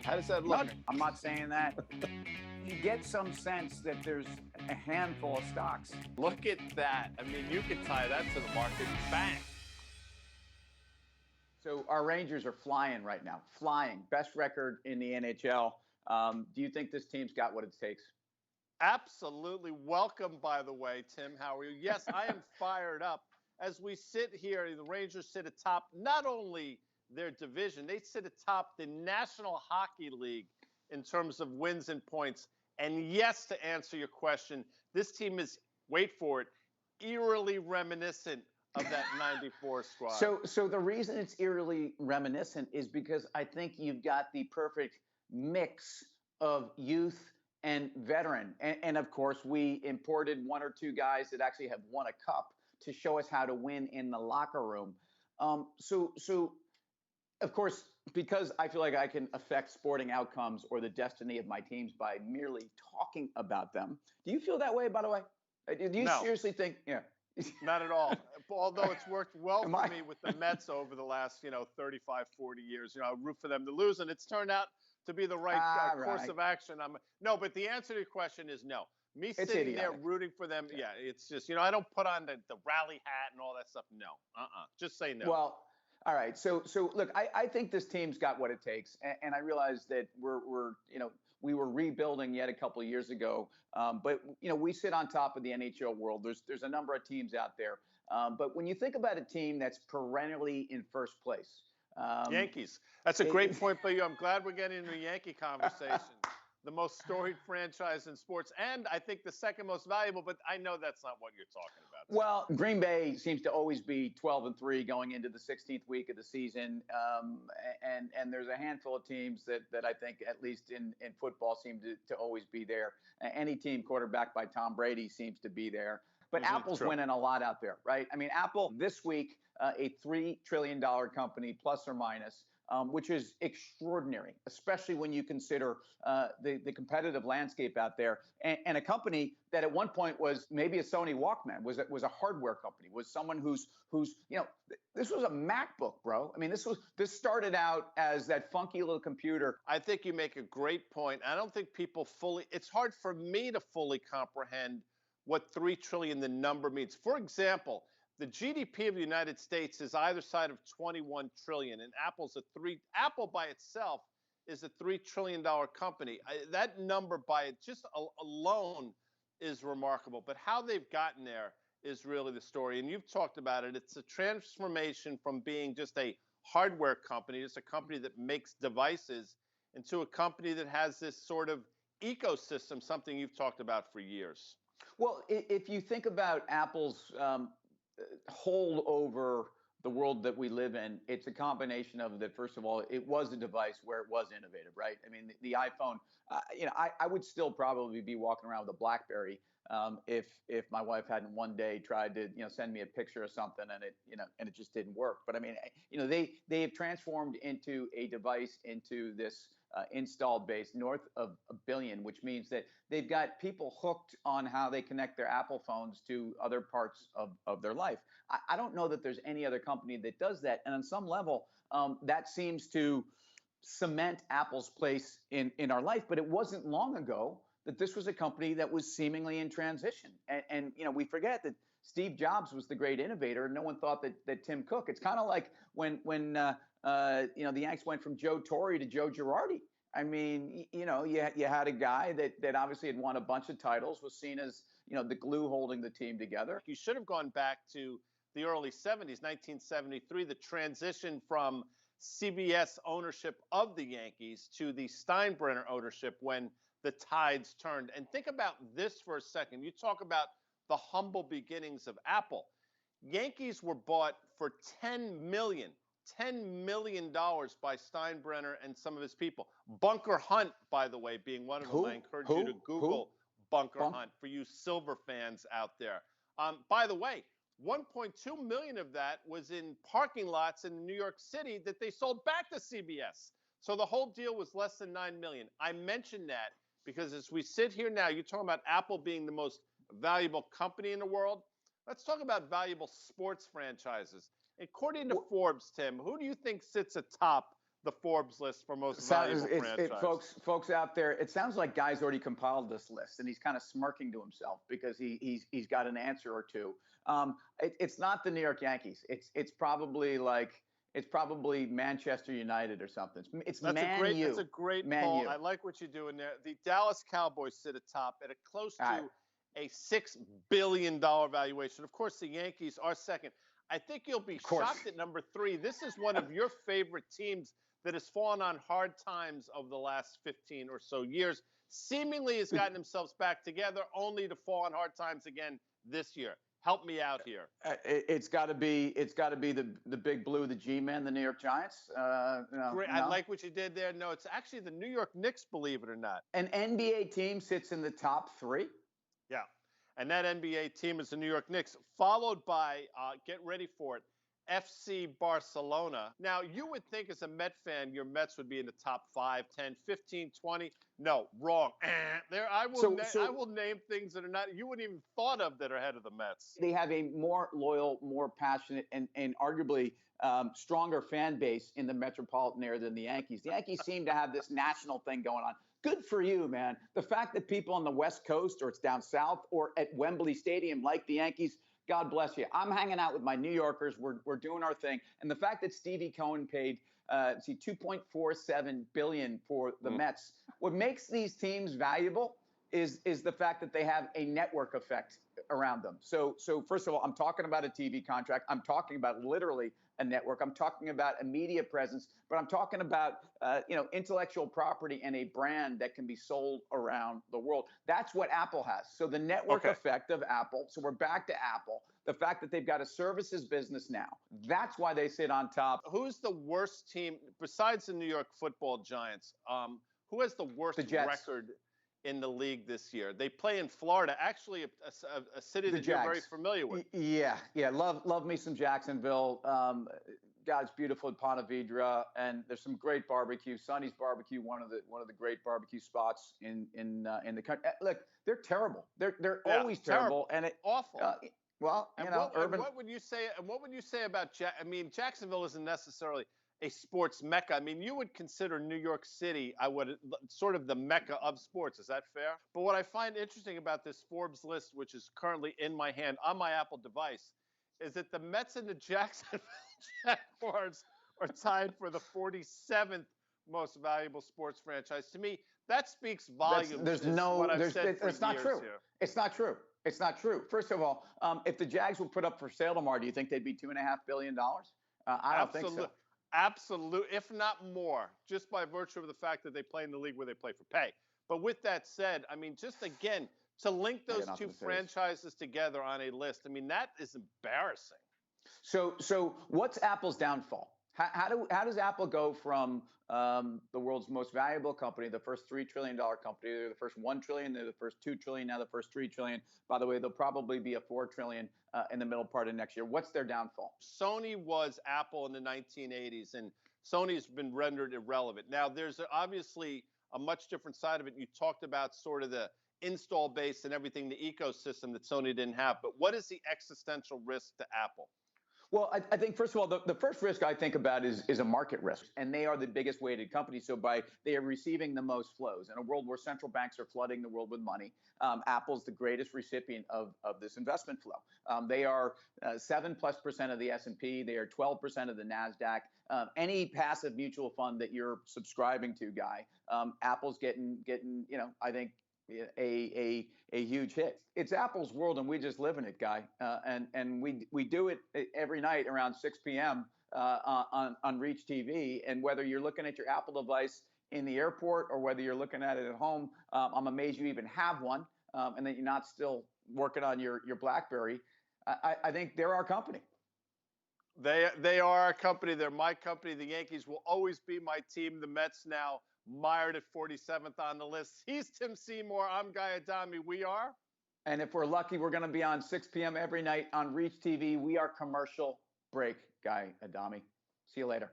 How does that No, look? I'm not saying that. You get some sense that there's a handful of stocks. Look at that. I mean, you could tie that to the market. Bang. So our Rangers are flying right now, flying. Best record in the NHL. Do you think this team's got what it takes? Absolutely. Welcome, by the way, Tim. How are you? Yes, I am fired up. As we sit here, the Rangers sit atop not only their division, they sit atop the National Hockey League in terms of wins and points. And yes, to answer your question, this team is, wait for it, eerily reminiscent of that 94 squad. So the reason it's eerily reminiscent is because I think you've got the perfect mix of youth and veteran. And of course, we imported one or two guys that actually have won a cup to show us how to win in the locker room. So of course, because I feel like I can affect sporting outcomes or the destiny of my teams by merely talking about them. Do you feel that way, by the way? Do you No. seriously think, yeah? Not at all. Although it's worked well Am for I- me with the Mets over the last, 35, 40 years. I root for them to lose, and it's turned out to be the right course right. of action. No, but the answer to your question is no. Me It's sitting there idiotic. rooting for them, yeah, it's just, I don't put on the rally hat and all that stuff. No, just say no. Well, all right. So look, I think this team's got what it takes, and I realize that we were rebuilding yet a couple of years ago, but we sit on top of the NHL world. There's a number of teams out there, but when you think about a team that's perennially in first place, Yankees. That's a great point by you. I'm glad we're getting into a Yankee conversation. The most storied franchise in sports, and I think the second most valuable, but I know that's not what you're talking about. Well, Green Bay seems to always be 12-3 going into the 16th week of the season, and there's a handful of teams that I think, at least in football, seem to always be there. Any team quarterbacked by Tom Brady seems to be there. But Apple's winning a lot out there, right? I mean, Apple this week, a $3 trillion company, plus or minus. Which is extraordinary, especially when you consider the competitive landscape out there, and a company that at one point was maybe a Sony Walkman, was a hardware company, was someone who's this was a MacBook, bro. I mean, this started out as that funky little computer. I think you make a great point. I don't think people it's hard for me to fully comprehend what 3 trillion, the number, means. For example, the GDP of the United States is either side of 21 trillion, and Apple by itself is a $3 trillion company. That number by it just alone is remarkable, but how they've gotten there is really the story. And you've talked about it. It's a transformation from being just a hardware company, just a company that makes devices, into a company that has this sort of ecosystem, something you've talked about for years. Well, if you think about Apple's hold over the world that we live in, it's a combination of that. First of all, it was a device where it was innovative, right? I mean, the iPhone, I would still probably be walking around with a BlackBerry if my wife hadn't one day tried to send me a picture of something and it just didn't work. But I mean, they have transformed into a device, into this installed base north of 1 billion, which means that they've got people hooked on how they connect their Apple phones to other parts of their life. I don't know that there's any other company that does that. And on some level, that seems to cement Apple's place in our life. But it wasn't long ago that this was a company that was seemingly in transition. And we forget that Steve Jobs was the great innovator, and no one thought that Tim Cook. It's kind of like when the Yanks went from Joe Torre to Joe Girardi. I mean, you had a guy that obviously had won a bunch of titles, was seen as the glue holding the team together. You should have gone back to the early 70s, 1973, the transition from CBS ownership of the Yankees to the Steinbrenner ownership when the tides turned. And think about this for a second. You talk about the humble beginnings of Apple. Yankees were bought for $10 million by Steinbrenner and some of his people. Bunker Hunt, by the way, being one of them. I encourage you to Google Bunker Hunt for you Silver fans out there. By the way, 1.2 million of that was in parking lots in New York City that they sold back to CBS. So the whole deal was less than 9 million. I mentioned that because as we sit here now, you're talking about Apple being the most valuable company in the world. Let's talk about valuable sports franchises. According to Forbes, Tim, who do you think sits atop the Forbes list for most valuable franchise. Folks out there, it sounds like Guy's already compiled this list, and he's kind of smirking to himself because he's got an answer or two. It's not the New York Yankees. It's probably Manchester United or something. It's That's Man U. That's a great poll. I like what you're doing there. The Dallas Cowboys sit atop at a close to a $6 billion valuation. Of course, the Yankees are second. I think you'll be shocked at number 3. This is one of your favorite teams that has fallen on hard times over the last 15 or so years. Seemingly has gotten themselves back together, only to fall on hard times again this year. Help me out here. It's got to be the Big Blue, the G-Men, the New York Giants. Great. I like what you did there. No, it's actually the New York Knicks, believe it or not. An NBA team sits in the top 3. Yeah. And that NBA team is the New York Knicks, followed by, get ready for it, FC Barcelona. Now, you would think as a Met fan, your Mets would be in the top 5, 10, 15, 20. No, wrong. I will name things that are not, you wouldn't even thought of that are ahead of the Mets. They have a more loyal, more passionate, and arguably stronger fan base in the metropolitan area than the Yankees. The Yankees seem to have this national thing going on. Good for you, man. The fact that people on the West Coast, or it's down south, or at Wembley Stadium like the Yankees, God bless you. I'm hanging out with my New Yorkers. We're doing our thing. And the fact that Stevie Cohen paid $2.47 billion for the Mets, what makes these teams valuable is the fact that they have a network effect around them. So first of all, I'm talking about a TV contract. I'm talking about literally a network. I'm talking about a media presence, but I'm talking about intellectual property and a brand that can be sold around the world. That's what Apple has. So the network effect of Apple. So we're back to Apple. The fact that they've got a services business now. That's why they sit on top. Who's the worst team besides the New York Football Giants? Who has the worst record in the league this year? They play in Florida, actually a city that you're very familiar with. Yeah. Love me some Jacksonville. God, it's beautiful in Ponte Vedra, and there's some great barbecue. Sonny's Barbecue, one of the great barbecue spots in the country. Look, they're terrible. They're always terrible, and awful. Urban. What would you say? And what would you say about Jacksonville isn't necessarily a sports mecca. I mean, you would consider New York City, sort of the mecca of sports. Is that fair? But what I find interesting about this Forbes list, which is currently in my hand on my Apple device, is that the Mets and the Jacksonville Jaguars are tied for the 47th most valuable sports franchise. To me, that speaks volumes. It's not true. Here. It's not true. It's not true. First of all, if the Jags were put up for sale tomorrow, do you think they'd be $2.5 billion? I don't think so. Absolutely, if not more, just by virtue of the fact that they play in the league where they play for pay. But with that said, I mean, just again, to link those two franchises together on a list, I mean, that is embarrassing. So what's Apple's downfall? How does Apple go from the world's most valuable company, the first $3 trillion company, they're the first $1 trillion, they're the first $2 trillion, now the first $3 trillion. By the way, they'll probably be a $4 trillion in the middle part of next year. What's their downfall? Sony was Apple in the 1980s, and Sony's been rendered irrelevant. Now, there's obviously a much different side of it. You talked about sort of the install base and everything, the ecosystem that Sony didn't have. But what is the existential risk to Apple? Well, I think, first of all, the first risk I think about is a market risk, and they are the biggest weighted company. So they are receiving the most flows in a world where central banks are flooding the world with money. Apple's the greatest recipient of this investment flow. They are 7+% of the S&P. They are 12% of the NASDAQ. Any passive mutual fund that you're subscribing to, Guy, Apple's getting I think a huge hit. It's Apple's world, and we just live in it, Guy. And we do it every night around 6 p.m. On Reach TV. And whether you're looking at your Apple device in the airport or whether you're looking at it at home, I'm amazed you even have one, and that you're not still working on your BlackBerry. I think they're our company. They are our company. They're my company. The Yankees will always be my team. The Mets now mired at 47th on the list. He's Tim Seymour. I'm Guy Adami. We are. And if we're lucky, we're going to be on 6 p.m. every night on Reach TV. We are commercial break, Guy Adami. See you later.